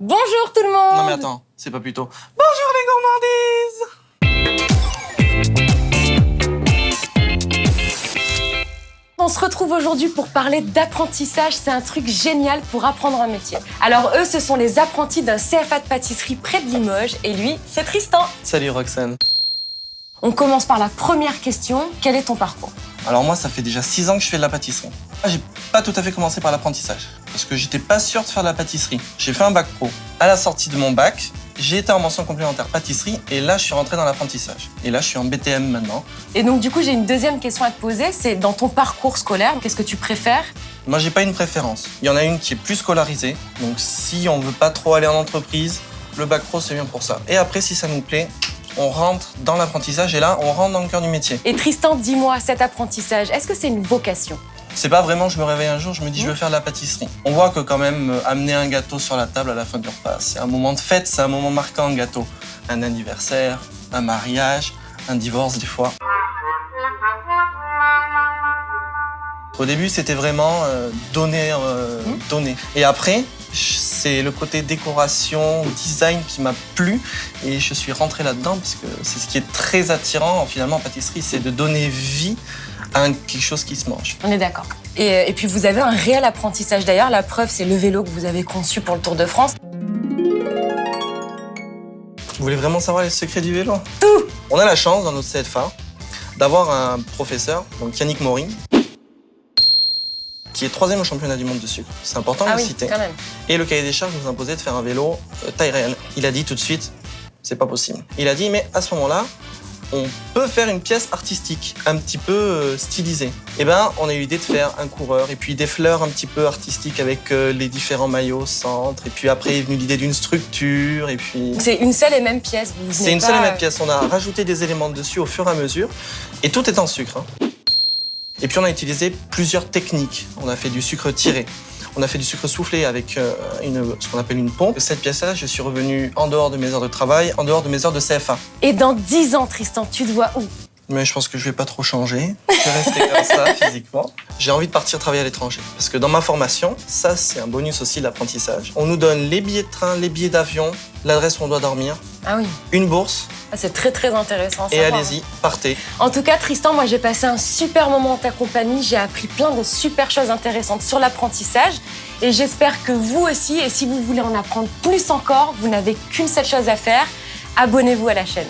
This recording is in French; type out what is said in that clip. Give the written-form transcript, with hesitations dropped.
Bonjour tout le monde. Non mais attends, c'est pas plutôt bonjour les gourmandises. On se retrouve aujourd'hui pour parler d'apprentissage. C'est un truc génial pour apprendre un métier. Alors eux, ce sont les apprentis d'un CFA de pâtisserie près de Limoges. Et lui, c'est Tristan. Salut Roxane. On commence par la première question. Quel est ton parcours? Alors moi, ça fait déjà 6 ans que je fais de la pâtisserie. J'ai pas tout à fait commencé par l'apprentissage, parce que j'étais pas sûr de faire de la pâtisserie. J'ai fait un bac pro. À la sortie de mon bac, j'ai été en mention complémentaire pâtisserie, et là, je suis rentré dans l'apprentissage. Et là, je suis en BTM maintenant. Et donc du coup, j'ai une deuxième question à te poser. C'est dans ton parcours scolaire, qu'est-ce que tu préfères? Moi, j'ai pas une préférence. Il y en a une qui est plus scolarisée, donc si on veut pas trop aller en entreprise, le bac pro, c'est bien pour ça. Et après, si ça nous plaît, on rentre dans l'apprentissage et là, on rentre dans le cœur du métier. Et Tristan, dis-moi, cet apprentissage, est-ce que c'est une vocation? C'est pas vraiment, je me réveille un jour, je me dis je veux faire de la pâtisserie. On voit que quand même, amener un gâteau sur la table à la fin du repas, c'est un moment de fête, c'est un moment marquant, un gâteau. Un anniversaire, un mariage, un divorce des fois. Au début, c'était vraiment donner. Et après, c'est le côté décoration, design qui m'a plu et je suis rentré là-dedans parce que c'est ce qui est très attirant finalement en pâtisserie, c'est de donner vie à quelque chose qui se mange. On est d'accord. Et puis vous avez un réel apprentissage d'ailleurs. La preuve, c'est le vélo que vous avez conçu pour le Tour de France. Vous voulez vraiment savoir les secrets du vélo? Tout! On a la chance dans notre CFA d'avoir un professeur, donc Yannick Maury, qui est 3e au championnat du monde de sucre. C'est important de le citer. Quand même. Et le cahier des charges nous imposait de faire un vélo taille réelle. Il a dit tout de suite, c'est pas possible. Il a dit, mais à ce moment-là, on peut faire une pièce artistique, un petit peu stylisée. Et ben, on a eu l'idée de faire un coureur et puis des fleurs un petit peu artistiques avec les différents maillots au centre. Et puis après est venue l'idée d'une structure et puis... C'est une seule et même pièce. C'est une seule et même pièce. On a rajouté des éléments dessus au fur et à mesure. Et tout est en sucre. Et puis on a utilisé plusieurs techniques. On a fait du sucre tiré. On a fait du sucre soufflé avec ce qu'on appelle une pompe. Cette pièce-là, je suis revenu en dehors de mes heures de travail, en dehors de mes heures de CFA. Et dans 10 ans, Tristan, tu te vois où? Mais je pense que je vais pas trop changer. Je vais rester comme ça, physiquement. J'ai envie de partir travailler à l'étranger. Parce que dans ma formation, ça, c'est un bonus aussi de l'apprentissage. On nous donne les billets de train, les billets d'avion, l'adresse où on doit dormir, Ah oui. une bourse. Ah, c'est très très intéressant. Et allez-y, partez. En tout cas, Tristan, moi j'ai passé un super moment en ta compagnie. J'ai appris plein de super choses intéressantes sur l'apprentissage. Et j'espère que vous aussi, et si vous voulez en apprendre plus encore, vous n'avez qu'une seule chose à faire. Abonnez-vous à la chaîne.